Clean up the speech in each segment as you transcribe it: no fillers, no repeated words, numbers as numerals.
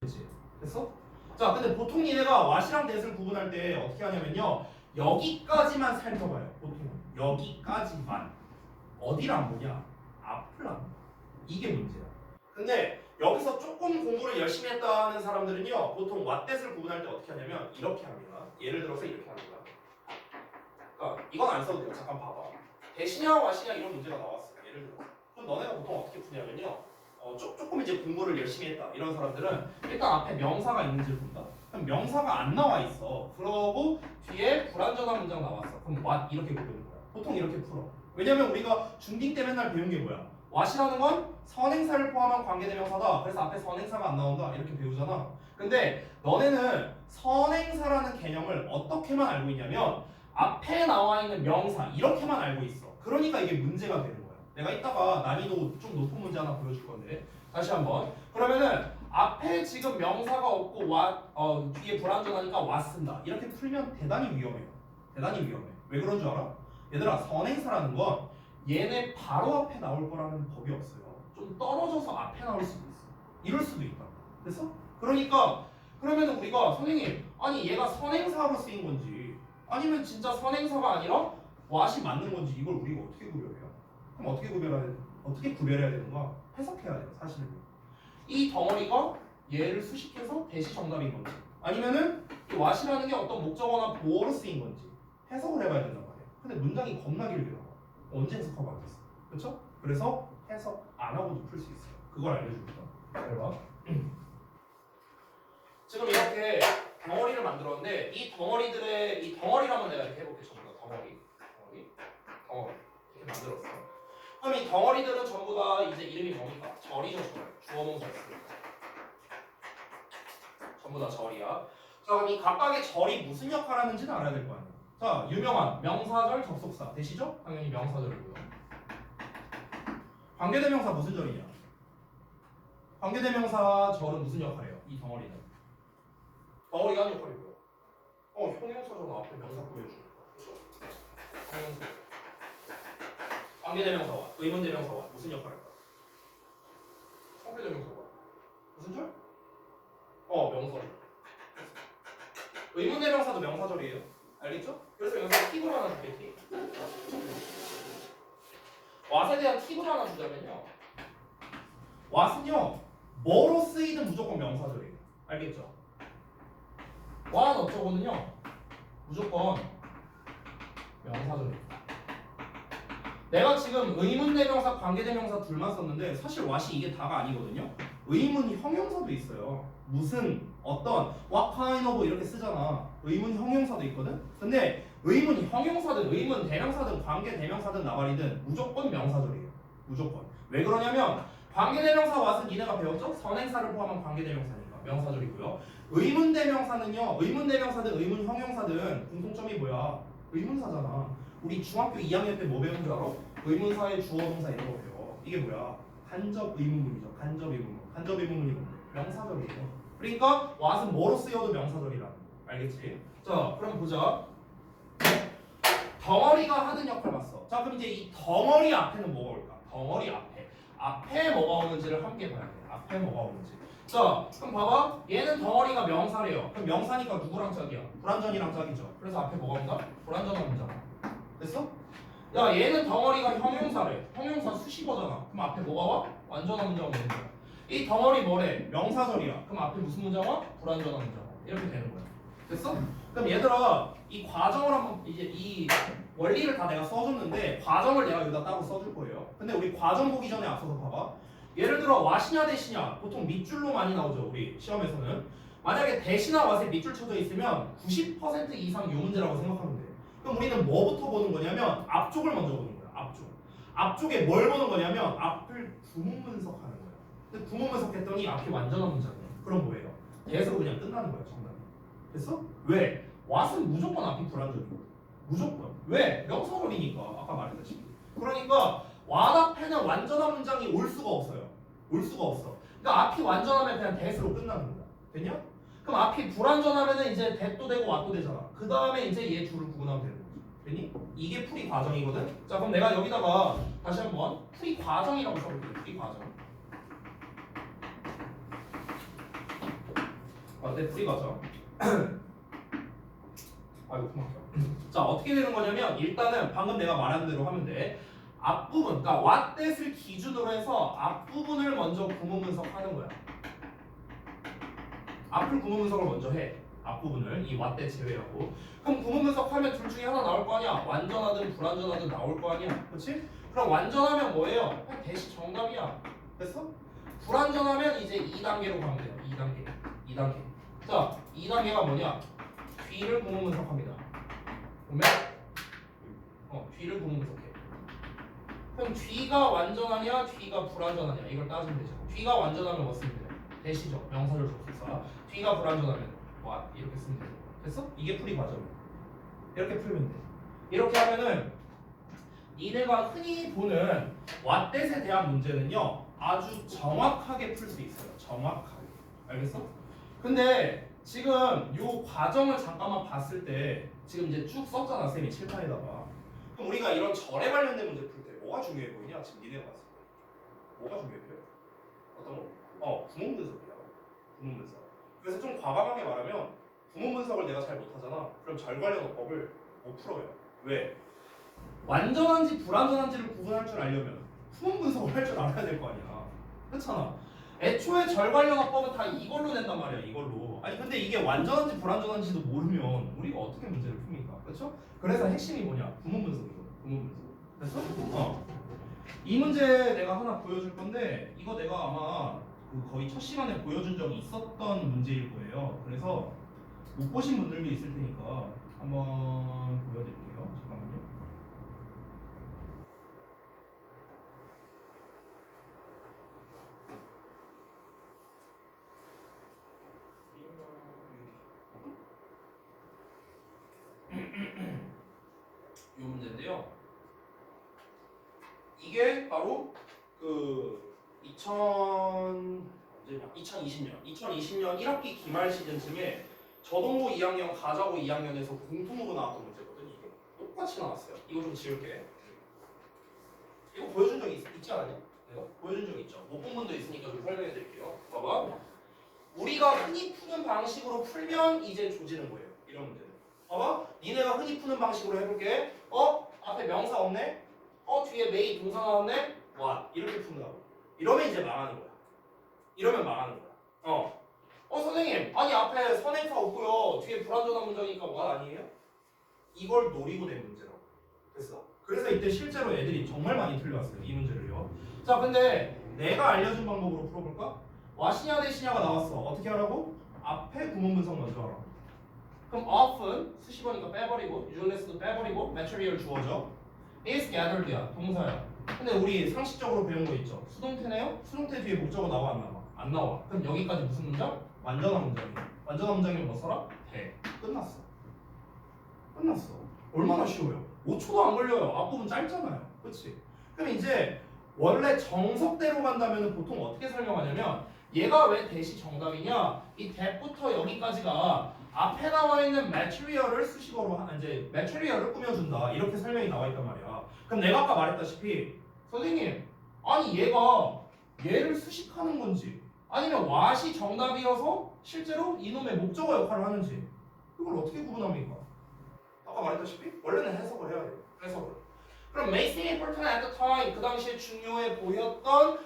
그치? 됐어? 자, 근데 보통 얘네가 왓이랑 that을 구분할 때 어떻게 하냐면요, 여기까지만 살펴봐요. 보통은 여기까지만. 어디를 안 보냐? 앞을 안 봐. 이게 문제야. 근데 여기서 조금 공부를 열심히 했다는 사람들은요, 보통 what that을 구분할 때 어떻게 하냐면 이렇게 합니다. 예를 들어서 이렇게 합니다. 그러니까 이건 안 써도 돼요. 잠깐 봐봐. 대시냐 what이냐 이런 문제가 나왔어. 예를 들어서. 그럼 너네가 보통 어떻게 푸냐면요, 조금 이제 공부를 열심히 했다 이런 사람들은 일단 앞에 명사가 있는지를 본다. 그럼 명사가 안 나와 있어. 그러고 뒤에 불완전한 문장 나왔어. 그럼 what 이렇게 부르는 거야. 보통 이렇게 풀어. 왜냐면 우리가 중딩 때 맨날 배운 게 뭐야? what이라는 건 선행사를 포함한 관계대명사다. 그래서 앞에 선행사가 안 나온다 이렇게 배우잖아. 근데 너네는 선행사라는 개념을 어떻게만 알고 있냐면 앞에 나와 있는 명사 이렇게만 알고 있어. 그러니까 이게 문제가 되는 거야. 내가 이따가 난이도 좀 높은 문제 하나 보여줄 건데 다시 한번. 그러면은 앞에 지금 명사가 없고 뒤에 불완전하니까 what 쓴다. 이렇게 풀면 대단히 위험해요. 대단히 위험해. 왜 그런 줄 알아? 얘들아, 선행사라는 건 얘네 바로 앞에 나올 거라는 법이 없어요. 좀 떨어져서 앞에 나올 수도 있어. 이럴 수도 있다. 됐어? 그러니까 그러면 우리가 선생님, 아니 얘가 선행사로 쓰인 건지 아니면 진짜 선행사가 아니라 what이 맞는 건지 이걸 우리가 어떻게 구별해요? 그럼 어떻게 구별해야 되는가? 해석해야 돼요. 사실은 이 덩어리가 얘를 수식해서 대시 정답인 건지 아니면은 이 what이라는 게 어떤 목적어나 보어로 쓰인 건지 해석을 해봐야 된단 말이에요. 근데 문장이 겁나 길게 나와. 언제 해석하고 안 됐어? 그렇죠? 그래서 해석 안 하고도 풀 수 있어요. 그걸 알려줍니다. 잘 봐. 지금 이렇게 덩어리를 만들었는데 이 덩어리를 한번 내가 이렇게 해볼게. 전부 다 덩어리 이렇게 만들었어. 그럼 이 덩어리들은 전부 다 이제 이름이 뭡니까? 절이죠, 절. 주어동사였으니까. 전부 다 절이야. 자, 그럼 이 각각의 절이 무슨 역할을 하는지는 알아야 될 거 아니야. 자, 유명한 명사절, 접속사 되시죠? 당연히 명사절이고요. 관계대명사 무슨 절이냐? 관계대명사 절은 무슨 역할이에요? 이 덩어리는 덩어리가 하는 역할이고요. 형용사절 앞에 명사 보여주니까. 형용사. 관계대명사와 의문대명사와 무슨 역할일까? 관계대명사와 무슨 절? 명사절. 의문대명사도 명사절이에요. 알겠죠? 그래서 여기서 팁을 하나 줄게. 팁. what에 대한 팁을 하나 주자면요, what은요 뭐로 쓰이든 무조건 명사절이에요. 알겠죠? what 어쩌고는요 무조건 명사절이에요. 내가 지금 의문대명사, 관계대명사 둘만 썼는데 사실 what이 이게 다가 아니거든요. 의문 형용사도 있어요. 무슨, 어떤, what kind of 이렇게 쓰잖아. 의문 형용사도 있거든. 근데 의문 형용사든 의문 대명사든 관계대명사든 나발이든 무조건 명사절이에요. 무조건. 왜 그러냐면 관계대명사 what은 니네가 배웠죠? 선행사를 포함한 관계대명사니까 명사절이고요. 의문대명사는요, 의문대명사든 의문 형용사든 공통점이 뭐야? 의문사잖아. 우리 중학교 2학년 때 뭐 배운 줄 알아? 의문사의 주어동사 이런 거 배워. 이게 뭐야? 간접 의문문이죠. 간접 의문문. 간접 의문문이 뭔데? 명사절이에요. 그러니까 what은 뭐로 쓰여도 명사절이라는 거. 알겠지? 자, 그럼 보자. 덩어리가 하는 역할 봤어. 자, 그럼 이제 이 덩어리 앞에는 뭐가 올까? 덩어리 앞에 뭐가 오는지를 함께 봐야 돼. 앞에 뭐가 오는지. 자, 그럼 봐봐. 얘는 덩어리가 명사래요. 그럼 명사니까 누구랑 짝이야? 불완전이랑 짝이죠. 그래서 앞에 뭐가 온다? 불완전한 문장. 됐어? 야, 얘는 덩어리가 형용사래. 형용사 수식어잖아. 그럼 앞에 뭐가 와? 완전한 문장 오는 거야. 이 덩어리 뭐래? 명사절이야. 그럼 앞에 무슨 문장 와? 불완전한 문장 와. 이렇게 되는 거야. 됐어? 그럼 얘들아, 이 과정을 한번 이제 이 원리를 다 내가 써줬는데 과정을 내가 여기다 따로 써줄 거예요. 근데 우리 과정 보기 전에 앞서서 봐봐. 예를 들어 what이냐 대시냐 보통 밑줄로 많이 나오죠. 우리 시험에서는. 만약에 대시나 what에 밑줄 쳐져 있으면 90% 이상 이 문제라고 생각하면 돼. 그럼 우리는 뭐부터 보는 거냐면 앞쪽을 먼저 보는 거야. 앞쪽에 뭘 보는 거냐면 앞을 구문 분석하는 거야. 근데 구문 분석했더니 앞이 완전한 문장이야. 그럼 뭐예요? 대에서 그냥 끝나는 거야. 정답이. 됐어? 왜? what은 무조건 앞이 불완전이고. 무조건. 왜? 명사절이니까. 아까 말했듯이. 그러니까 what 앞에는 완전한 문장이 올 수가 없어요. 올 수가 없어. 그러니까 앞이 완전하면 그냥 that으로 끝나는 거야. 됐냐? 그럼 앞이 불완전하면은 이제 that도 되고 what도 되잖아. 그 다음에 이제 얘 둘을 구분하면 되는 거지. 됐니? 이게 풀이 과정이거든. 자, 그럼 내가 여기다가 다시 한번 풀이 과정이라고 써볼게. 풀이 과정. 자, 내 풀이 가자. 아이고 고맙다. 자, 어떻게 되는 거냐면 일단은 방금 내가 말한 대로 하면 돼. 앞부분, 그러니까 what that을 기준으로 해서 앞부분을 먼저 구문 분석하는 거야. 앞을 구문 분석을 먼저 해. 앞부분을 이 what that 제외하고. 그럼 구문 분석하면 둘 중에 하나 나올 거 아니야. 완전하든 불완전하든 나올 거 아니야. 그렇지? 그럼 완전하면 뭐예요? 그냥 대시 정답이야. 됐어? 불완전하면 이제 2단계로 가면 돼요. 2단계. 자, 2단계가 뭐냐? 뒤를 구문 분석합니다. 보면 뒤를 구문 분석해. 그럼 뒤가 완전하냐, 뒤가 불완전하냐 이걸 따지면 되죠. 뒤가 완전하면 뭐 쓰면 돼요? 대시죠. 명사절 접속사. 뒤가 불완전하면 what 이렇게 쓰면 돼요. 됐어? 이게 풀이 과정이야. 이렇게 풀면 돼. 이렇게 하면은 니네가 흔히 보는 what that에 대한 문제는요 아주 정확하게 풀 수 있어요. 정확하게. 알겠어? 근데 지금 요 과정을 잠깐만 봤을 때 지금 이제 쭉 썼잖아 쌤이 칠판에다가. 그럼 우리가 이런 절에 관련된 문제 풀 때 뭐가 중요해 보이냐? 지금 니네가 봤을 때 뭐가 중요해 보여? 어떤 거? 구문 분석이야. 구문 분석. 그래서 좀 과감하게 말하면 구문 분석을 내가 잘 못하잖아. 그럼 절 관련 어법을 못 풀어요. 왜? 완전한지 불완전한지를 구분할 줄 알려면 구문 분석을 할 줄 알아야 될 거 아니야. 그렇잖아. 애초에 절 관련 어법은 다 이걸로 낸단 말이야. 이걸로. 아니 근데 이게 완전한지 불완전한지도 모르면 우리가 어떻게 문제를 풉니까? 그렇죠? 그래서 핵심이 뭐냐? 구문 분석이거든. 구문 분석. 됐어? 이 문제 내가 하나 보여줄 건데 이거 내가 아마 거의 첫 시간에 보여준 적이 있었던 문제일 거예요. 그래서 못 보신 분들도 있을 테니까 한번 보여드릴게요. 잠깐만요. 이 문제인데요. 이게 바로 그 2020년 1학기 기말 시즌쯤에 저동고 2학년, 가자고 2학년에서 공통으로 나왔던 문제거든. 이게 똑같이 나왔어요. 이거 좀 지울게. 이거 보여준 적 있지 않았냐? 내가 보여준 적 있죠. 못 본 분도 있으니까 좀 설명해 드릴게요. 봐봐. 우리가 흔히 푸는 방식으로 풀면 이제 조지는 거예요. 이런 문제는. 봐봐. 니네가 흔히 푸는 방식으로 해볼게. 앞에 명사 없네? 뒤에 메이 동사 나왔네? what 이렇게 푼다고. 이러면 이제 망하는 거야. 이러면 망하는 거야. 선생님, 아니 앞에 선행사 없고요. 뒤에 불완전한 문장이니까 what 아니에요? 이걸 노리고 낸 문제라고. 됐어? 그래서 이때 실제로 애들이 정말 많이 틀려왔어요. 이 문제를요. 자, 근데 내가 알려준 방법으로 풀어볼까? what이냐 대시냐가 나왔어. 어떻게 하라고? 앞에 구문 분석 먼저 하라고. 그럼 often 수식어니까 빼버리고 useless도 빼버리고 material 주어져. is gathered야 동사야. 근데 우리 상식적으로 배운 거 있죠. 수동태네요? 수동태 뒤에 목적어 나와 안 나와? 안 나와. 그럼 여기까지 무슨 문장? 완전한 문장이야. 완전한 문장이면 뭐 써라? 돼. 끝났어. 얼마나 쉬워요? 5초도 안 걸려요. 앞부분 짧잖아요. 그렇지? 그럼 이제 원래 정석대로 간다면 보통 어떻게 설명하냐면 얘가 왜 대시 정답이냐? 이 that부터 여기까지가 앞에 나와 있는 material을 수식어로 이제 material을 꾸며준다. 이렇게 설명이 나와 있단 말이야. 그럼 내가 아까 말했다시피 선생님, 아니 얘를 수식하는 건지 아니면 what이 정답이어서 실제로 이놈의 목적어 역할을 하는지 이걸 어떻게 구분합니까? 아까 말했다시피 원래는 해석을 해야 돼요. 해석을. 그럼 may seem important at the time 그 당시에 중요해 보였던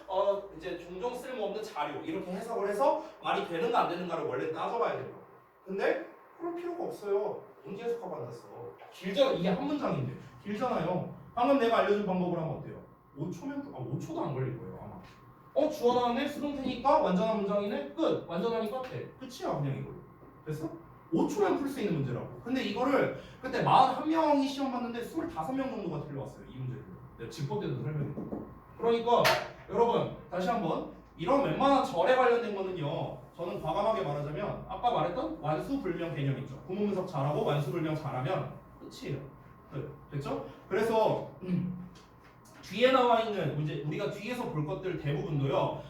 이제 종종 쓸모없는 자료 이렇게 해석을 해서 말이 되는가 안 되는가를 원래 따져봐야 돼요. 근데 그럴 필요가 없어요. 언제 해석하고 앉았어? 길잖아. 이게 한 문장인데 길잖아요. 방금 내가 알려준 방법을 하면 어때요? 5초면 5초도 안 걸릴 거예요 아마. 주어 나왔네. 수동태니까 완전한 문장이네. 끝. 완전하니까 돼. 끝이야 그냥 이걸로. 됐어? 5초면 풀 수 있는 문제라고. 근데 이거를 그때 41명이 시험 봤는데 25명 정도가 틀려왔어요. 이 문제를. 내가 집법 때도 설명했고. 그러니까 여러분 다시 한번 이런 웬만한 절에 관련된 거는요. 저는 과감하게 말하자면 아까 말했던 완수불명 개념 있죠. 구문 분석 잘하고 완수불명 잘하면 끝이에요. 됐죠? 그래서 뒤에 나와 있는 이제 우리가 뒤에서 볼 것들 대부분도요.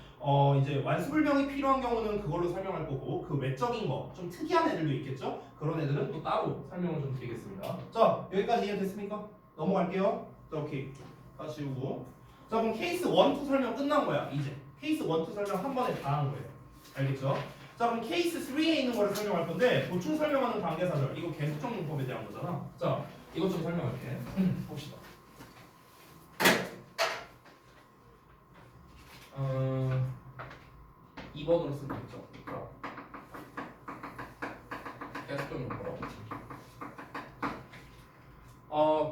이제 완수불명이 필요한 경우는 그걸로 설명할 거고 그 외적인 거 좀 특이한 애들도 있겠죠? 그런 애들은 또 따로 설명을 좀 드리겠습니다. 자, 여기까지 이해됐습니까? 넘어갈게요. 자, 오케이. 다 지우고. 자, 그럼 케이스 1, 2 설명 끝난 거야. 이제 케이스 1, 2 설명 한 번에 다 한 거예요. 알겠죠? 자 그럼 케이스 3에 있는 거를 설명할 건데 보충 설명하는 관계사절 이거 계속적 용법에 대한 거잖아. 자 이것 좀 설명할게. 봅시다. 2번으로 쓰고 있죠. 계속적 용법.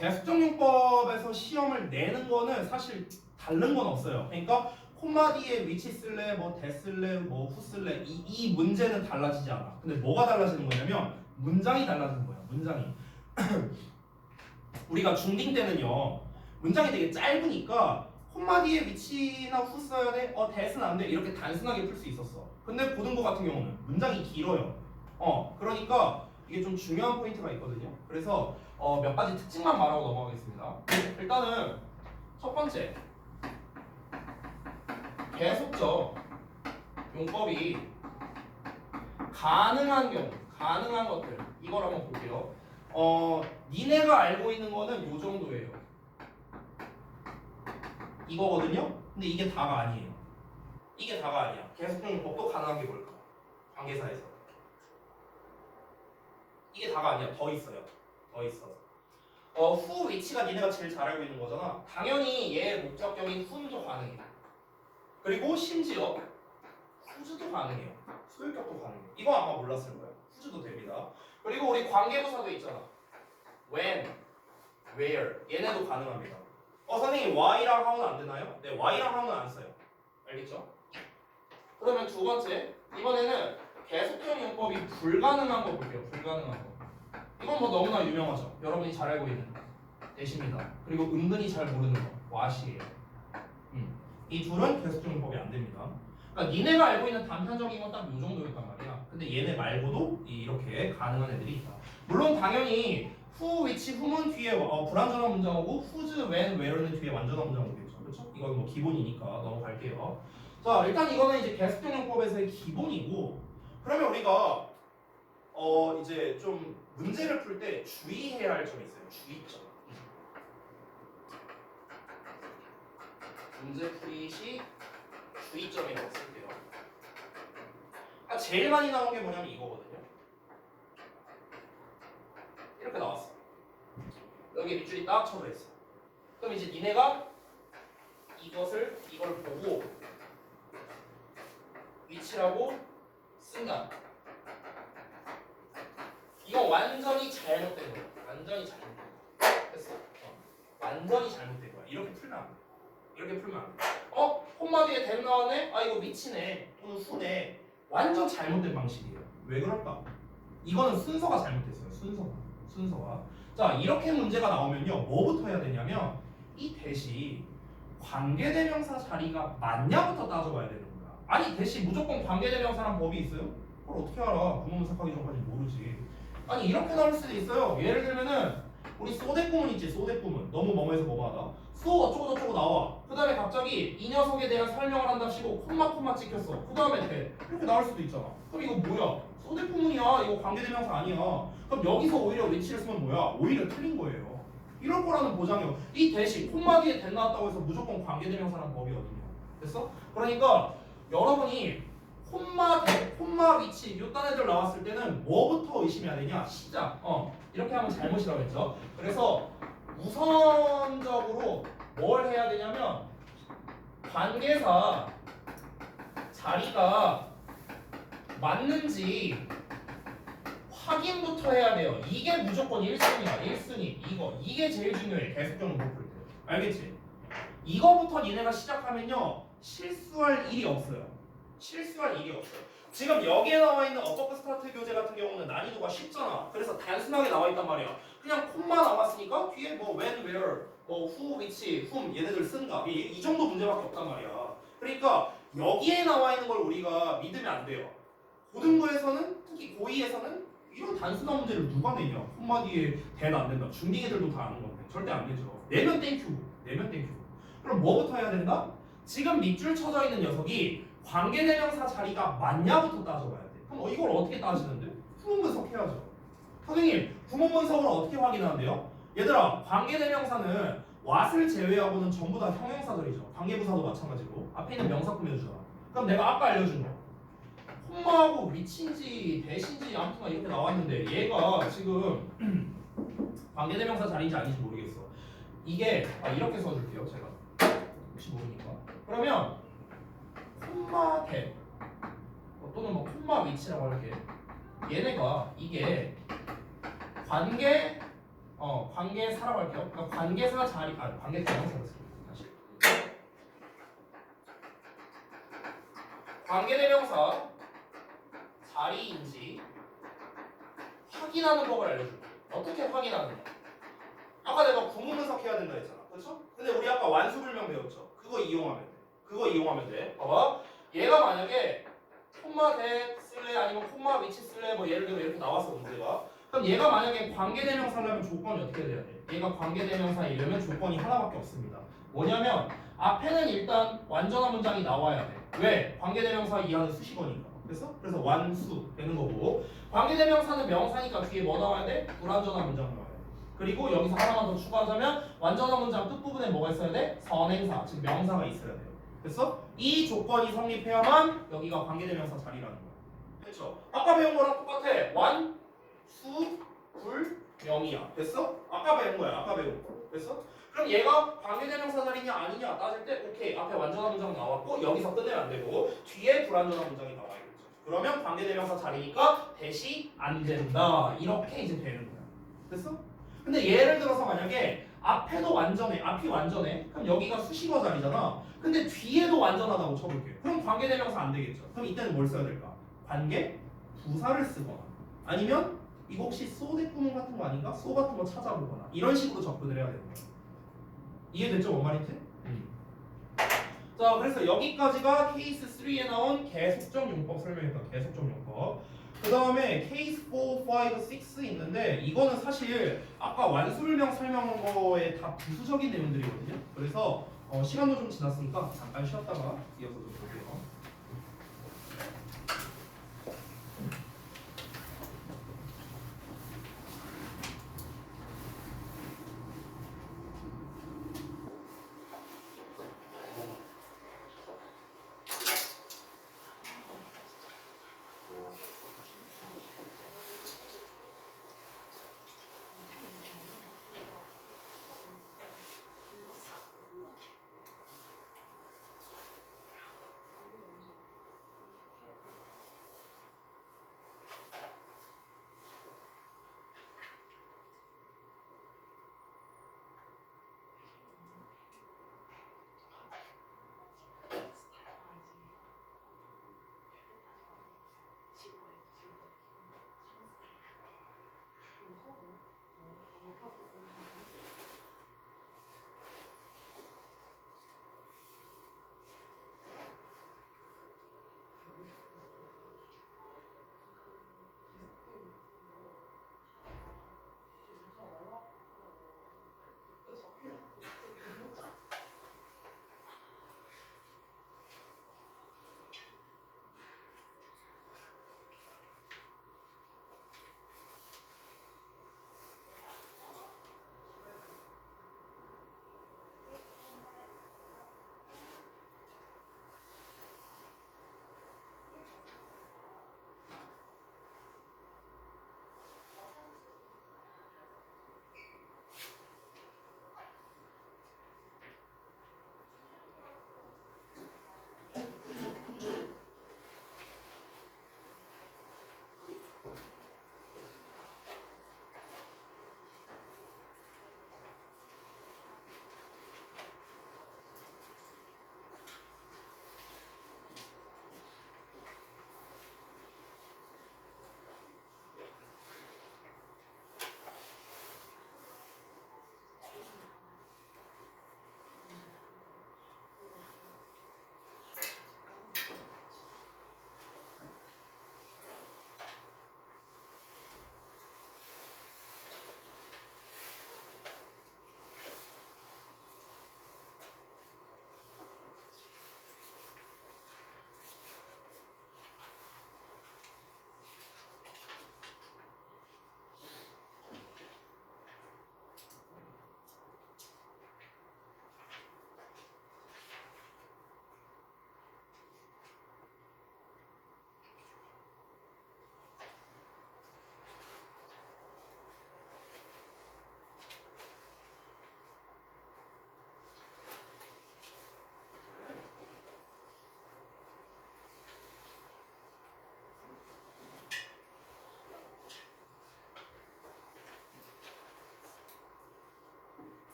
계속적 용법에서 시험을 내는 거는 사실 다른 건 없어요. 그러니까 콤마 뒤에 위치 쓸래, 뭐 대 쓸래, 뭐 후 쓸래 이 문제는 달라지지 않아. 근데 뭐가 달라지는 거냐면 문장이 달라지는 거야. 문장이. 우리가 중딩 때는요 문장이 되게 짧으니까 콤마 뒤에 위치나 후 써야 돼, 대는 안 돼 이렇게 단순하게 풀 수 있었어. 근데 고등부 같은 경우는 문장이 길어요. 그러니까 이게 좀 중요한 포인트가 있거든요. 그래서 몇 가지 특징만 말하고 넘어가겠습니다. 일단은 첫 번째 계속적 용법이 가능한 경우, 가능한 것들 이걸 한번 볼게요. 니네가 알고 있는 거는 요 정도예요. 이거거든요. 근데 이게 다가 아니에요. 이게 다가 아니야. 계속적 용법도 가능한 게 뭘까? 관계사에서 이게 다가 아니야. 더 있어요. 더 있어. 후 위치가 니네가 제일 잘 알고 있는 거잖아. 당연히 얘의 목적격인 후도 가능해. 그리고 심지어 후즈도 가능해요. 소유격도 가능해요. 이거 아마 몰랐을 거예요. 후즈도 됩니다. 그리고 우리 관계부사도 있잖아. when, where 얘네도 가능합니다. 선생님 y랑 how는 안 되나요? 네, y랑 how는 안 써요. 알겠죠? 그러면 두 번째 이번에는 계속적 용법이 불가능한 거 볼게요. 불가능한 거. 이건 뭐 너무나 유명하죠. 여러분이 잘 알고 있는 대시입니다. 그리고 은근히 잘 모르는 거 와시예요. 이 둘은 계속적 용법이 안 됩니다. 그러니까 니네가 알고 있는 단편적인 건 딱 요 정도였단 말이야. 근데 얘네 말고도 이렇게 가능한 애들이 있다. 물론 당연히 후 위치 후문 뒤에 불완전한 문장 오고 후즈 when where는 뒤에 완전한 문장 오겠죠. 그렇죠? 이건 뭐 기본이니까 넘어갈게요. 자 일단 이거는 이제 계속적 용법에서의 기본이고 그러면 우리가 이제 좀 문제를 풀 때 주의해야 할 점이 있어요. 주의점. 문제 풀이 시 주의점이라고 쓸게요. 제일 많이 나온 게 뭐냐면 이거거든요. 이렇게 나왔어. 여기 밑줄이 딱 쳐져 있어. 그럼 이제 니네가 이걸 보고 위치라고 쓴다. 이거 완전히 잘못된 거야. 완전히 잘못된 거야. 됐어? 완전히 잘못된 거야. 이렇게 풀면 안 돼. 이렇게 풀면 안 돼. 콤마 뒤에 댐 나왔네? 이거 위치네. 또는 후네. 완전 잘못된 방식이에요. 왜 그럴까? 이거는 순서가 잘못됐어요. 순서가. 자, 이렇게 문제가 나오면요. 뭐부터 해야 되냐면 이 대시 관계대명사 자리가 맞냐부터 따져봐야 되는 거야. 아니, 대시 무조건 관계대명사란 법이 있어요? 그걸 어떻게 알아? 구문 생각하기 전까지 모르지. 아니, 이렇게 나올 수도 있어요. 예를 들면은 우리 소대꾸문 있지, 소대꾸문. 너무 뭐뭐해서 뭐뭐하다. 소 어쩌고저쩌고 나와. 그 다음에 갑자기 이 녀석에 대한 설명을 한답시고 콤마 찍혔어. 그 다음에 돼. 이렇게 나올 수도 있잖아. 그럼 이거 뭐야? 소대꾸문이야. 이거 관계대명사 아니야. 그럼 여기서 오히려 위치를 쓰면 뭐야? 오히려 틀린 거예요. 이럴 거라는 보장이요. 이 대시 콤마 뒤에 대 나왔다고 해서 무조건 관계대명사라는 법이 어딨냐. 됐어? 그러니까 여러분이 콤마 위치 요딴 애들 나왔을 때는 뭐부터 의심해야 되냐? 시작. 이렇게 하면 잘못이라고 했죠. 그래서 우선적으로 뭘 해야 되냐면 관계사 자리가 맞는지 확인부터 해야 돼요. 이게 무조건 1순위야. 1순위. 이게 제일 중요해. 계속적 용법 풀 때. 알겠지? 이거부터 니네가 시작하면요. 실수할 일이 없어요. 지금 여기에 나와 있는 어버브 스타트 교재 같은 경우는 난이도가 쉽잖아. 그래서 단순하게 나와 있단 말이야. 그냥 콤마 나왔으니까 뒤에 뭐 when, where, 뭐 who, which, whom 얘네들 쓴다. 이 정도 문제밖에 없단 말이야. 그러니까 여기에 나와 있는 걸 우리가 믿으면 안 돼요. 고등부에서는 특히 고2에서는 이런 단순한 문제를 누가 내냐? 콤마 뒤에 대는 안 된다. 중딩 애들도 다 아는 건데 절대 안 되죠. 내면 땡큐. 그럼 뭐부터 해야 된다? 지금 밑줄 쳐져 있는 녀석이 관계대명사 자리가 맞냐부터 따져봐야 돼. 그럼 이걸 어떻게 따지는데? 구문 분석해야죠. 선생님, 구문 분석을 어떻게 확인하는데요? 얘들아, 관계대명사는 what을 제외하고는 전부 다 형용사들이죠. 관계부사도 마찬가지고 앞에 있는 명사 꾸며주잖아. 그럼 내가 아까 알려준 거 콤마하고 위치인지 대신지 아무튼 이렇게 나왔는데 얘가 지금 관계대명사 자리인지 아닌지 모르겠어. 이게 이렇게 써줄게요 제가 혹시 모르니까. 그러면 콤마 대 또는 뭐 콤마 위치라고 할게. 얘네가 이게 관계사라고 할게요. 그러니까 관계사 자리 관계대명사를 써요. 다시 관계대명사 자리인지 확인하는 법을 알려줄게. 어떻게 확인하느냐? 아까 내가 구문분석 해야 된다 했잖아. 그렇죠? 근데 우리 아까 완수불명 배웠죠? 그거 이용하면 돼. 봐봐. 얘가 만약에 콤마 대 쓸래 아니면 콤마 위치 쓸래 뭐 예를 들어 이렇게 나왔어 문제가. 그럼 얘가 만약에 관계대명사라면 조건이 어떻게 돼야 돼? 얘가 관계대명사이려면 조건이 하나밖에 없습니다. 뭐냐면 앞에는 일단 완전한 문장이 나와야 돼. 왜? 관계대명사 이하는 수식어니까. 그래서 완수 되는 거고, 관계대명사는 명사니까 뒤에 뭐 나와야 돼? 불완전한 문장 나와야 돼. 그리고 여기서 하나만 더 추가하자면 완전한 문장 끝부분에 뭐가 있어야 돼? 선행사, 즉 명사가 있어야 돼요. 됐어? 이 조건이 성립해야만 여기가 관계대명사 자리라는 거야. 됐죠? 아까 배운 거랑 똑같아. 완, 수, 불, 명이야. 됐어? 아까 배운 거야. 아까 배운 거. 됐어? 그럼 얘가 관계대명사 자리냐 아니냐 따질 때 오케이 앞에 완전한 문장 나왔고 여기서 끝내면 안 되고 뒤에 불완전한 문장이 나와야겠죠. 그러면 관계대명사 자리니까 대시 안 된다. 이렇게 이제 되는 거야. 됐어? 근데 예를 들어서 만약에 앞에도 완전해, 앞이 완전해. 그럼 여기가 수식어 자리잖아. 근데 뒤에도 완전하다고 쳐볼게. 그럼 관계대명사 안 되겠죠. 그럼 이때는 뭘 써야 될까? 관계 부사를 쓰거나 아니면 이거 혹시 소대 구문 같은 거 아닌가? 소 같은 거 찾아보거나 이런 식으로 접근을 해야 되는 거야. 이해됐죠? 뭔 말인지? 자, 그래서 여기까지가 케이스 3에 나온 계속적 용법 설명했다. 계속적 용법. 그 다음에 케이스 4, 5, 6 있는데 이거는 사실 아까 완수불명 설명한 거에 다 부수적인 내용들이거든요. 그래서 시간도 좀 지났으니까 잠깐 쉬었다가 이어서 좀 볼게요.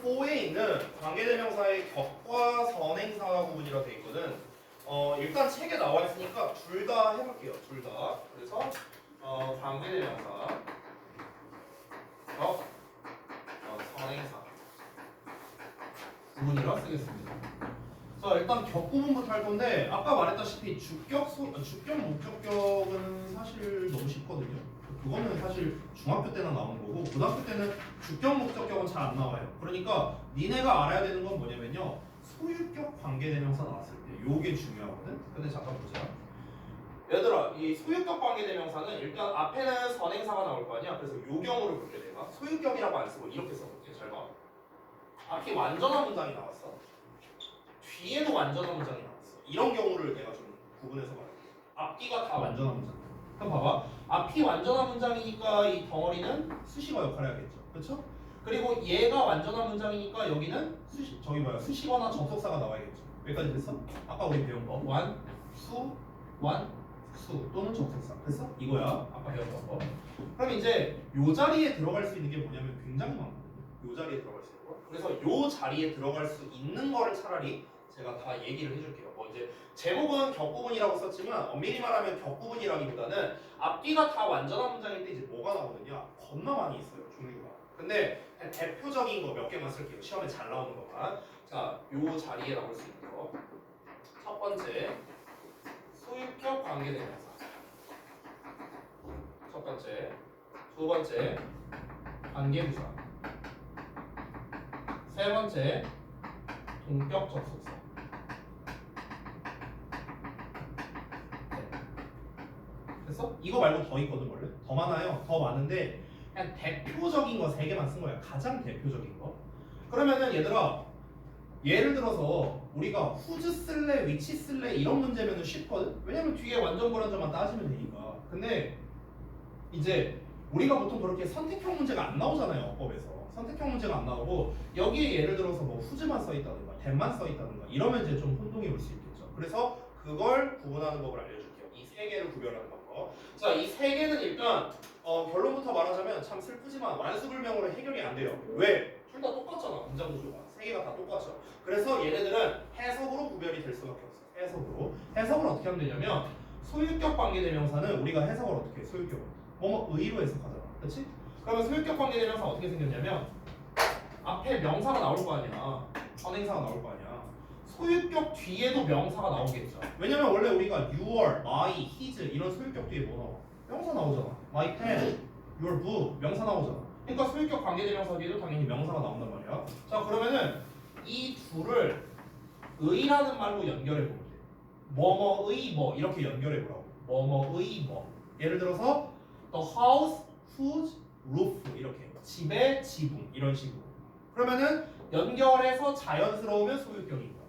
4에 있는 관계대명사의 격과 선행사 구분이라 돼 있거든. 일단 책에 나와 있으니까 둘 다 해볼게요. 둘 다. 그래서 관계대명사 격 선행사 구분이라 쓰겠습니다. 자, 일단 격 구분부터 할 건데 아까 말했다시피 주격 목적격은 사실 너무 쉽거든요. 그거는 사실 중학교 때나 나온 거고 고등학교 때는 주격 목적격은 잘 안 나와요. 그러니까 니네가 알아야 되는 건 뭐냐면요. 소유격 관계대명사 나왔을 때 요게 중요하거든. 근데 잠깐 보자. 얘들아, 이 소유격 관계대명사는 일단 앞에는 선행사가 나올 거 아니야. 그래서 요 경우를 볼게 내가. 소유격이라고 안 쓰고 이렇게 써볼게. 잘 봐. 앞이 완전한 문장이 나왔어. 뒤에도 완전한 문장이 나왔어. 이런 경우를 내가 좀 구분해서 말할게. 앞뒤가 다 완전한 문장. 한번 봐봐. 앞이 완전한 문장이니까 이 덩어리는 수식어 역할을 해야겠죠. 그렇죠? 그리고 얘가 완전한 문장이니까 여기는 수식어나 접속사가 나와야겠죠. 여기까지 됐어? 아까 우리 배운 거 완수 또는 접속사 됐어? 이거야. 아까 배웠던 거. 그럼 이제 요 자리에 들어갈 수 있는 게 뭐냐면 굉장히 많거든요. 요 자리에 들어갈 수 있는 거. 그래서 요 자리에 들어갈 수 있는 거를 차라리 제가 다 얘기를 해줄게요. 뭐 이제 제목은 격부분이라고 썼지만 엄밀히 말하면 격부분이라기보다는 앞뒤가 다 완전한 문장일 때 이제 뭐가 나오느냐 겁나 많이 있어요. 종류가. 근데 대표적인 거 몇 개만 쓸게요. 시험에 잘 나오는 것만. 자, 요 자리에 나올 수 있는 거. 첫 번째 소유격 관계대명사. 첫 번째. 두 번째 관계부사. 세 번째 동격 접속사. 됐어? 이거 말고 더 있거든 원래. 더 많아요. 더 많은데 그냥 대표적인 거 3개만 쓴 거야. 가장 대표적인 거. 그러면은 얘들아 예를 들어서 우리가 whose 쓸래, which 쓸래 이런 문제면은 쉽거든. 왜냐면 뒤에 완전 불완전만 따지면 되니까. 근데 이제 우리가 보통 그렇게 선택형 문제가 안 나오잖아요. 어법에서. 선택형 문제가 안 나오고 여기에 예를 들어서 뭐 whose만 써 있다든가 that만 써 있다든가 이러면 이제 좀 혼동이 올 수 있겠죠. 그래서 그걸 구분하는 법을 알려줄게요. 이 3개를 구별하는 방법. 자, 이 3개는 일단 결론부터 말하자면 참 슬프지만 완수불명으로 해결이 안 돼요. 왜? 둘 다 똑같잖아. 문장 구조가. 3개가 다 똑같죠. 그래서 얘네들은 해석으로 구별이 될 수밖에 없어요. 해석으로. 해석을 어떻게 하면 되냐면 소유격 관계대명사는 우리가 해석을 어떻게 해? 소유격을. 의로 해석하잖아. 그렇지? 그러면 소유격 관계대명사 어떻게 생겼냐면 앞에 명사가 나올 거 아니야. 선행사가 나올 거 아니야. 소유격 뒤에도 명사가 나오겠죠. 왜냐면 원래 우리가 your, my, his 이런 소유격 뒤에 뭐 나와? 명사 나오잖아. my pen, your book 명사 나오잖아. 그러니까 소유격 관계대명사 뒤에도 당연히 명사가 나온단 말이야. 자, 그러면은 이 둘을 의라는 말로 연결해 볼게. 뭐뭐의 뭐 이렇게 연결해 보라고. 뭐뭐의 뭐. 예를 들어서 the house whose roof 이렇게 집의 지붕 이런 식으로. 그러면은 연결해서 자연스러우면 소유격인 거야.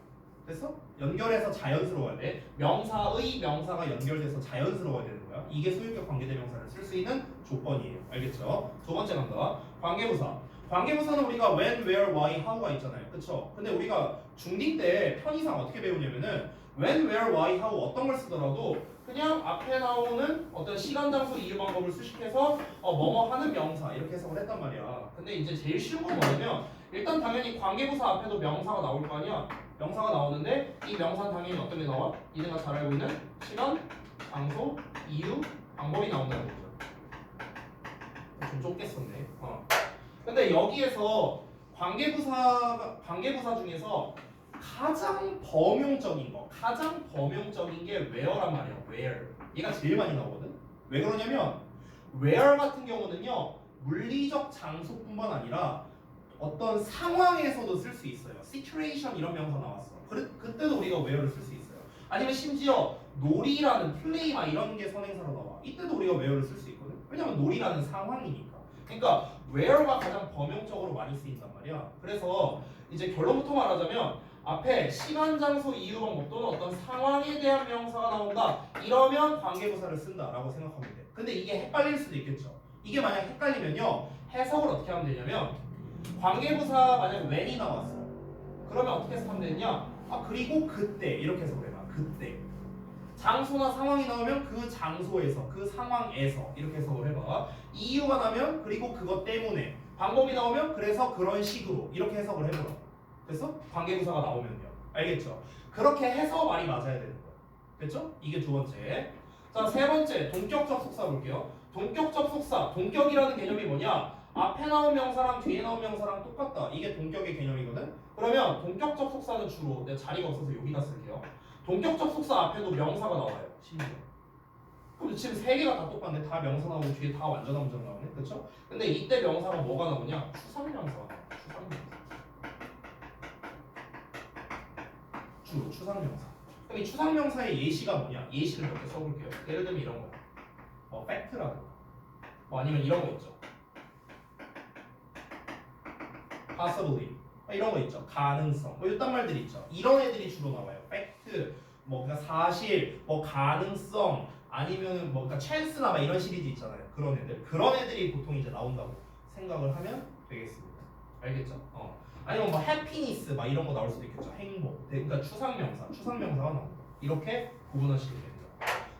됐어? 연결해서 자연스러워야 돼. 명사의 명사가 연결돼서 자연스러워야 되는 거야. 이게 소유격 관계대명사를 쓸 수 있는 조건이에요. 알겠죠? 두 번째 간다. 관계부사. 관계부사는 우리가 when, where, why, how가 있잖아요. 그쵸? 근데 우리가 중2 때 편의상 어떻게 배우냐면은 when, where, why, how 어떤 걸 쓰더라도 그냥 앞에 나오는 어떤 시간, 장소, 이유 방법을 수식해서 뭐뭐 하는 명사 이렇게 해석을 했단 말이야. 근데 이제 제일 쉬운 건 뭐냐면 일단 당연히 관계부사 앞에도 명사가 나올 거 아니야. 명사가 나오는데 이 명사는 당연히 어떤 게 나와? 니네가 잘 알고 있는 시간, 장소, 이유, 방법이 나온다는 거죠. 좀 좁게 썼네. 근데 여기에서 관계부사 중에서 가장 범용적인 게 where란 말이야. where. 얘가 제일 많이 나오거든. 왜 그러냐면 where 같은 경우는요 물리적 장소뿐만 아니라 어떤 상황에서도 쓸 수 있어요. situation 이런 명사 나왔어. 그때도 우리가 where를 쓸 수 있어요. 아니면 심지어 놀이라는 플레이 막 이런 게 선행사로 나와. 이때도 우리가 where를 쓸 수 있거든. 왜냐면 놀이라는 상황이니까. 그러니까 where가 가장 범용적으로 많이 쓰인단 말이야. 그래서 이제 결론부터 말하자면 앞에 시간, 장소, 이유, 방법 또는 어떤 상황에 대한 명사가 나온다. 이러면 관계부사를 쓴다라고 생각하면 돼. 근데 이게 헷갈릴 수도 있겠죠. 이게 만약 헷갈리면요 해석을 어떻게 하면 되냐면 관계부사 만약 when이 나왔어. 그러면 어떻게 해석하면 되느냐? 그리고 그때 이렇게 해석을 해봐. 그때. 장소나 상황이 나오면 그 장소에서 그 상황에서 이렇게 해석을 해봐. 이유가 나면 그리고 그것 때문에 방법이 나오면 그래서 그런 식으로 이렇게 해석을 해보라고. 됐어? 관계부사가 나오면요. 알겠죠? 그렇게 해서 말이 맞아야 되는 거야. 됐죠? 이게 두 번째. 자, 세 번째 동격적 속사 볼게요. 동격적 속사. 동격이라는 개념이 뭐냐? 앞에 나온 명사랑 뒤에 나온 명사랑 똑같다. 이게 동격의 개념이거든. 그러면 동격적 속사는 주로 내가 자리가 없어서 여기다 쓸게요. 동격적 속사 앞에도 명사가 나와요. 심지어. 그럼 지금 세 개가 다 똑같네. 다 명사 나오고 뒤에 다 완전한 문장 나오네. 그렇죠? 근데 이때 명사가 뭐가 나오냐? 추상명사가 나와. 추상명사. 주로 추상명사. 그럼 이 추상명사의 예시가 뭐냐? 예시를 몇 개 써볼게요. 예를 들면 이런 거. 팩트라든가. 아니면 이런 거 있죠. possibly. 이런 거 있죠. 가능성. 이딴 말들이 있죠. 이런 애들이 주로 나와요. 팩트, 그러니까 사실, 가능성, 아니면은 그러니까 찬스나 막 이런 시리즈 있잖아요. 그런 애들. 그런 애들이 보통 이제 나온다고 생각을 하면 되겠습니다. 알겠죠? 아니면 해피니스 막 이런 거 나올 수도 있겠죠. 행복. 그러니까 추상명사가 나온다. 이렇게 구분하시면 됩니다.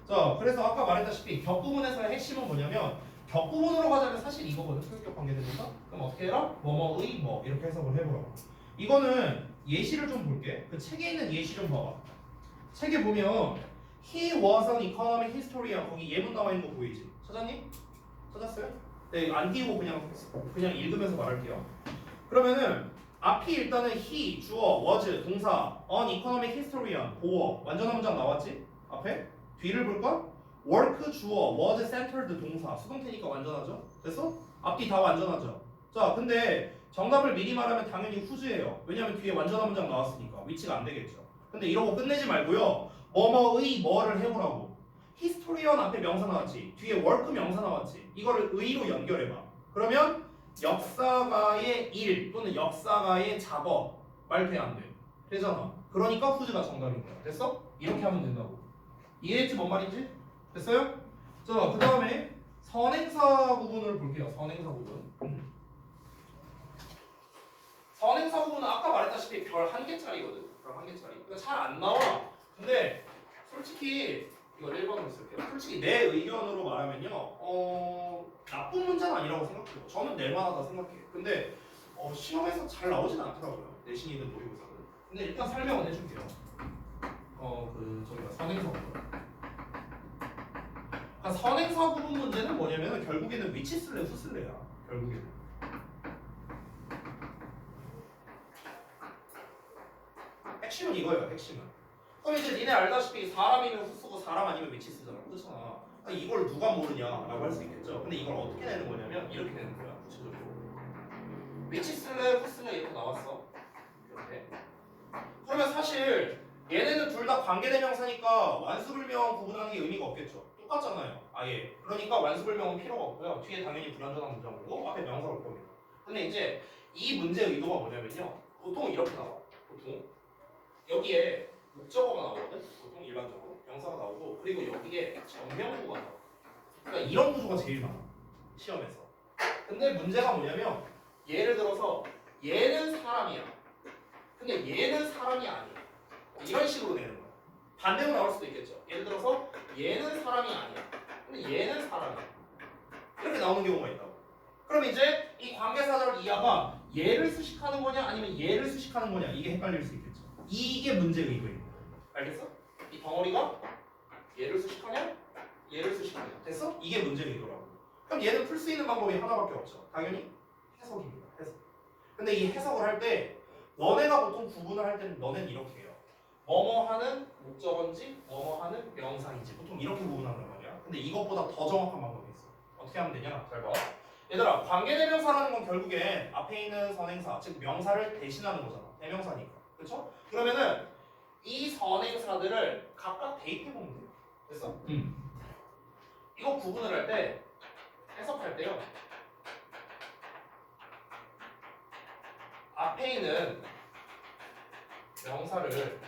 자, 그래서 아까 말했다시피 격부분에서의 핵심은 뭐냐면 격부분으로 가자면 사실 이거거든. 소유격 관계되니까. 그럼 어떻게 해라? 뭐뭐의 뭐 이렇게 해석을 해보라고. 이거는 예시를 좀 볼게. 그 책에 있는 예시 좀 봐봐. 책에 보면 He was an economic historian. 거기 예문 나와 있는 거 보이지? 찾았니? 찾았어요? 네, 안 띄우고 그냥 읽으면서 말할게요. 그러면은 앞이 일단은 he 주어 was 동사 an economic historian 보어 완전한 문장 나왔지? 앞에 뒤를 볼까? work 주어 was centered 동사 수동태니까 완전하죠? 됐어? 앞뒤 다 완전하죠? 자, 근데 정답을 미리 말하면 당연히 who's예요. 왜냐면 뒤에 완전한 문장 나왔으니까 위치가 안 되겠죠. 근데 이러고 끝내지 말고요. 뭐뭐의 뭐를 해보라고. 히스토리언 앞에 명사 나왔지. 뒤에 work 명사 나왔지. 이거를 의로 연결해봐. 그러면 역사가의 일 또는 역사가의 작업 말 돼 안 돼? 되잖아. 그러니까 who's가 정답인 거야. 됐어? 이렇게 하면 된다고. 이해했지 뭔 말인지? 됐어요? 자, 그 다음에 선행사 구분을 볼게요. 선행사 구분. 선행사 구분은 아까 말했다시피 별 1개짜리거든. 별 1개짜리. 그러니까 잘 안 나와. 근데 솔직히 이거 1번으로 쓸게요. 솔직히 내 의견으로 말하면요. 나쁜 문제는 아니라고 생각해요. 저는 낼만하다 생각해요. 근데 시험에서 잘 나오진 않더라고요. 내신이든 모의고사든. 근데 일단 설명은 해줄게요. 저기가 선행사 구분. 그러니까 선행사 구분 문제는 뭐냐면 결국에는 위치 쓸래 후 쓸래야. 결국에는. 핵심은 이거예요. 핵심은. 그럼 이제 니네 알다시피 사람이면 후 쓰고 사람 아니면 위치 쓰잖아. 그렇잖아. 이걸 누가 모르냐라고 할 수 있겠죠. 근데 이걸 어떻게 내는 거냐면 이렇게 내는 거야. 구체적으로. 위치 쓸래 후 쓸래 이렇게 나왔어. 이렇게. 그러면 사실 얘네는 둘 다 관계대명사니까 완수불명 구분하는 게 의미가 없겠죠. 똑같잖아요. 아예. 그러니까 완수불명은 필요가 없고요. 뒤에 당연히 불완전한 문장 오고 앞에 명사 올 겁니다. 근데 이제 이 문제의 의도가 뭐냐면요. 보통 이렇게 나와. 보통 여기에 목적어가 나오거든. 보통 일반적으로 명사가 나오고 그리고 여기에 정명구가 나와. 그러니까 이런 구조가 제일 많아. 시험에서. 근데 문제가 뭐냐면 예를 들어서 얘는 사람이야. 근데 얘는 사람이 아니야. 이런 식으로 내는 거야. 반대로 나올 수도 있겠죠. 예를 들어서 얘는 사람이 아니야. 근데 얘는 사람이야. 이렇게 나오는 경우가 있다고. 그럼 이제 이 관계사절 이하가 얘를 수식하는 거냐 아니면 얘를 수식하는 거냐 이게 헷갈릴 수 있겠죠. 이게 문제의 의도입니다. 알겠어? 이 덩어리가 얘를 수식하냐 얘를 수식하냐 됐어? 이게 문제의 의도라고. 그럼 얘는 풀 수 있는 방법이 하나밖에 없죠. 당연히 해석입니다. 해석. 근데 이 해석을 할 때 너네가 보통 구분을 할 때는 너네는 이렇게 해요. 뭐뭐 하는 목적어인지 뭐뭐 하는 명사인지 보통 이렇게 구분한단 말이야. 근데 이것보다 더 정확한 방법이 있어. 어떻게 하면 되냐? 잘 봐. 얘들아, 관계대명사라는 건 결국엔 앞에 있는 선행사, 즉 명사를 대신하는 거잖아. 대명사니까. 그렇죠? 그러면은 이 선행사들을 각각 대입해 보면 돼요. 됐어? 이거 구분을 할 때 해석할 때요. 앞에 있는 명사를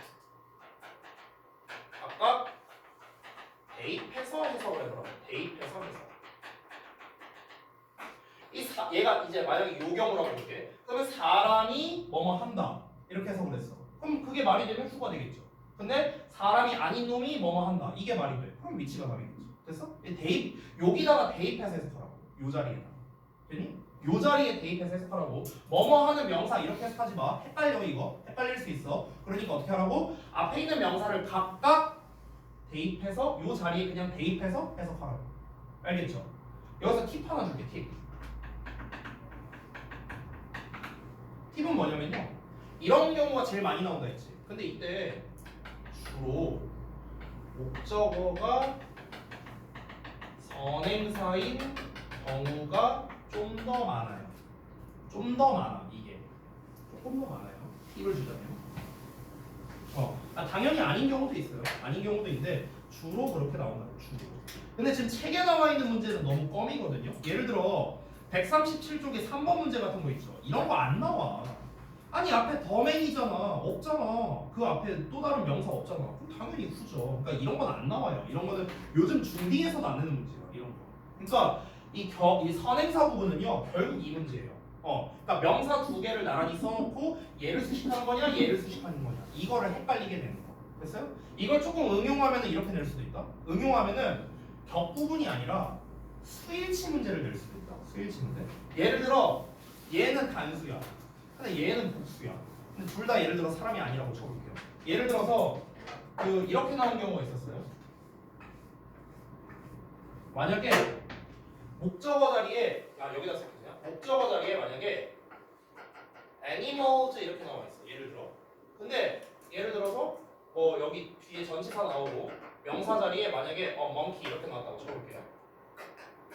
각각 대입해서 해석을 해보라고. 대입해서 해석. 얘가 이제 만약에 요경으로 볼게. 그러면 사람이 뭐뭐 한다. 이렇게 해석을 했어. 그럼 그게 말이 되면 후가 되겠죠. 근데 사람이 아닌 놈이 뭐뭐 한다. 이게 말이 돼. 그럼 위치가 다르겠죠. 됐어? 대입 여기다가 대입해서 해석하라고. 요 자리에다. 됐니? 요 자리에 대입해서 해석하라고. 뭐뭐 하는 명사 이렇게 해석하지 마. 헷갈려 이거. 헷갈릴 수 있어. 그러니까 어떻게 하라고? 앞에 있는 명사를 각각 대입해서 요 자리에 그냥 대입해서 해석하라고. 알겠죠? 여기서 팁 하나 줄게. 팁. 팁은 뭐냐면요. 이런 경우가 제일 많이 나온다 했지. 근데 이때 주로 목적어가 선행사인 경우가 좀 더 많아요. 좀 더 많아 이게. 조금 더 많아요. 팁을 주자면. 당연히 아닌 경우도 있어요. 아닌 경우도 있는데 주로 그렇게 나온다고. 주로. 근데 지금 책에 나와 있는 문제는 너무 껌이거든요. 예를 들어 137쪽에 3번 문제 같은 거 있죠. 이런 거 안 나와. 아니 앞에 더맨이잖아. 없잖아. 그 앞에 또 다른 명사 없잖아. 그럼 당연히 후죠. 그러니까 이런 건 안 나와요. 이런 거는 요즘 중딩에서도 안 내는 문제야. 이런 거. 그러니까 이 선행사 부분은요. 결국 이 문제예요. 그러니까 명사 두 개를 나란히 써놓고 얘를 수식하는 거냐 얘를 수식하는 거냐 이거를 헷갈리게 되는 거. 됐어요? 이걸 조금 응용하면은 이렇게 낼 수도 있다. 응용하면은 격 부분이 아니라 수일치 문제를 낼 수도 있다. 수일치 문제. 예를 들어 얘는 단수야. 근데 얘는 복수야. 근데 둘 다 예를 들어 사람이 아니라고 쳐볼게요. 예를 들어서 이렇게 나온 경우가 있었어요. 만약에 목적어 자리에 여기다 쓸게요. 목적어 자리에 만약에 animals 이렇게 나와 있어. 예를 들어. 근데 예를 들어서 여기 뒤에 전치사 나오고 명사 자리에 만약에 monkey 이렇게 나왔다고 쳐볼게요.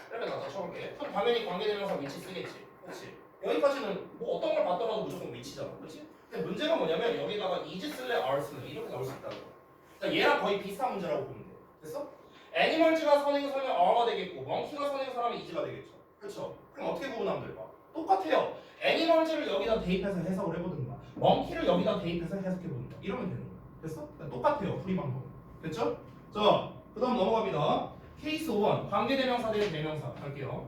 이렇게 나왔다고 쳐볼게. 그럼 당연히 관계대명사 위치 쓰겠지. 그렇지? 여기까지는 뭐 어떤 걸 봤더라도 무조건 위치잖아. 그렇지? 근데 문제가 뭐냐면 여기다가 is 쓸래 are 쓸래 이렇게 나올 수 있다는 거야. 그러니까 얘랑 거의 비슷한 문제라고 보면 돼. 됐어? animals가 선행사면 are가 되겠고 monkey가 선행사라면 is가 되겠죠. 그렇죠? 그럼 어떻게 구분하면 될까? 똑같아요. animals를 여기다 대입해서 해석을 해보든가 monkey를 여기다 대입해서 해석해보든가 이러면 되는 거야. 됐어? 그러니까 똑같아요. 풀이 방법. 됐죠? 자, 그 다음 넘어갑니다. 케이스 1 관계대명사 대 대명사 갈게요.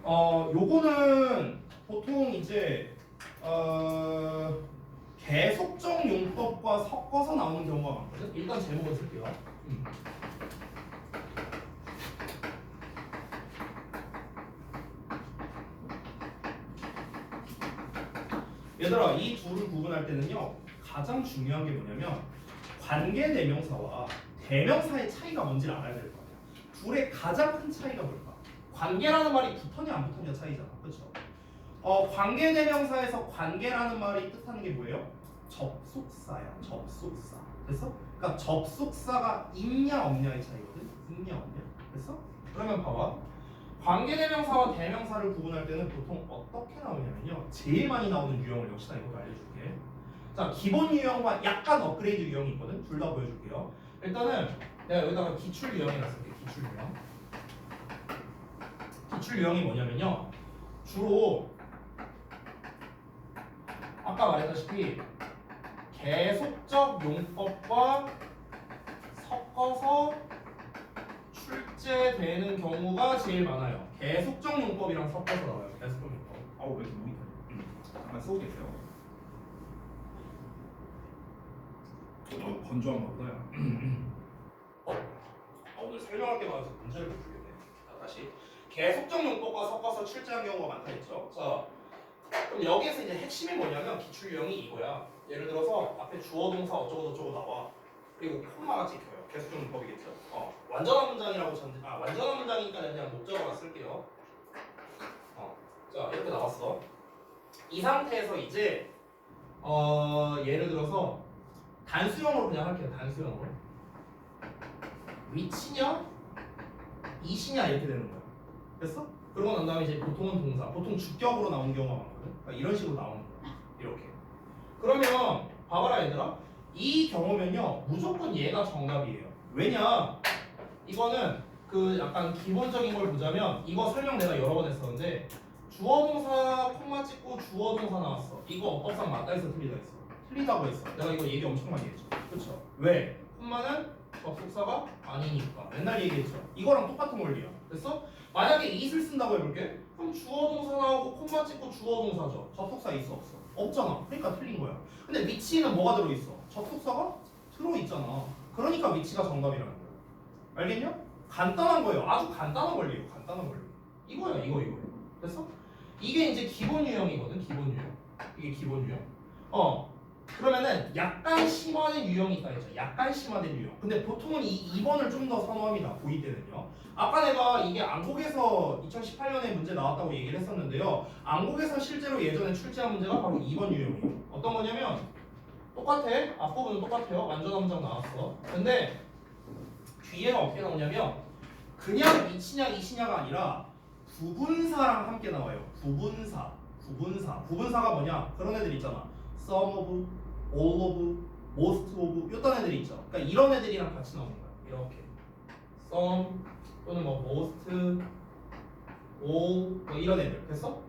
요거는 보통 이제 계속적 용법과 섞어서 나오는 경우가 많거든. 일단 제목을 쓸게요. 얘들아 이 둘을 구분할 때는요 가장 중요한 게 뭐냐면 관계대명사와 대명사의 차이가 뭔지를 알아야 될 거 아니야. 둘의 가장 큰 차이가 뭘까? 관계라는 말이 붙었냐 안 붙었냐 차이잖아. 그렇죠? 관계대명사에서 관계라는 말이 뜻하는 게 뭐예요? 접속사야. 접속사. 됐어? 그러니까 접속사가 있냐 없냐의 차이거든. 있냐 없냐. 됐어? 그러면 봐봐. 관계대명사와 대명사를 구분할 때는 보통 어떻게 나오냐면요. 제일 많이 나오는 유형을 역시나 이것도 알려줄게. 자, 기본 유형과 약간 업그레이드 유형이 있거든. 둘 다 보여줄게요. 일단은 내가 여기다가 기출 유형이라 쓸게. 기출 유형. 기출 유형이 뭐냐면요. 주로 아까 말했다시피 계속적 용법과 섞어서 출제되는 경우가 제일 많아요. 계속적 용법이랑 섞어서 나와요. 계속적 용법. 아우 왜 이렇게 목이 타냐? 잠깐 쓰고 계세요. 건조한가 보다. 오늘 설명할 게 많아서 문제를 못 풀겠네. 자, 다시 계속적 용법과 섞어서 출제한 경우가 많다 했죠. 자, 그럼 여기에서 이제 핵심이 뭐냐면 기출 유형이 이거야. 예를 들어서 앞에 주어 동사 어쩌고 저쩌고 나와. 그리고 콤마가 찍혀요. 계속적 용법이겠죠. 완전한 문장이라고 완전한 문장이니까 그냥 목적어만 쓸게요. 자 이렇게 나왔어. 이 상태에서 이제 예를 들어서 단수형으로 그냥 할게요. 단수형으로 위치냐 이시냐 이렇게 되는 거야. 됐어? 그러고 난 다음에 이제 보통은 동사, 보통 주격으로 나오는 경우가 많거든. 그러니까 이런 식으로 나오는 거야. 이렇게. 그러면 봐봐라 얘들아. 이 경우면요 무조건 얘가 정답이에요. 왜냐? 이거는 약간 기본적인 걸 보자면 이거 설명 내가 여러 번 했었는데 주어 동사 콤마 찍고 주어 동사 나왔어. 이거 어법상 맞다 했어 틀리다 했어? 틀리다고 했어. 내가 이거 얘기 엄청 많이 했죠. 그렇죠? 왜? 콤마는 접속사가 아니니까. 맨날 얘기했죠. 이거랑 똑같은 원리야. 됐어? 만약에 it을 쓴다고 해볼게. 그럼 주어 동사 나오고 콤마 찍고 주어 동사죠. 접속사 있어 없어? 없잖아. 그러니까 틀린 거야. 근데 위치는 뭐가 들어있어? 접속사가 들어있잖아. 그러니까 위치가 정답이라는 거야. 알겠냐? 간단한 거예요. 아주 간단한 원리예요. 간단한 원리. 이거야 이거. 됐어? 이게 이제 기본 유형이거든. 기본 유형. 이게 기본 유형. 그러면은 약간 심화된 유형이 있다 했죠. 약간 심화된 유형. 근데 보통은 이 2번을 좀 더 선호합니다. 고2 때는요. 아까 내가 이게 안국에서 2018년에 문제 나왔다고 얘기를 했었는데요. 안국에서 실제로 예전에 출제한 문제가 바로 2번 유형이에요. 어떤 거냐면 똑같아. 앞부분은 똑같아요. 완전한 문장 나왔어. 근데 뒤에가 어떻게 나오냐면 그냥 이치냐가 아니라 부분사랑 함께 나와요. 부분사가 뭐냐? 그런 애들 있잖아. some of, all of, most of 이런 애들이 있죠. 그러니까 이런 애들이랑 같이 나오는 거야. 이렇게 some 또는 뭐 most, all 뭐 이런 애들. 됐어?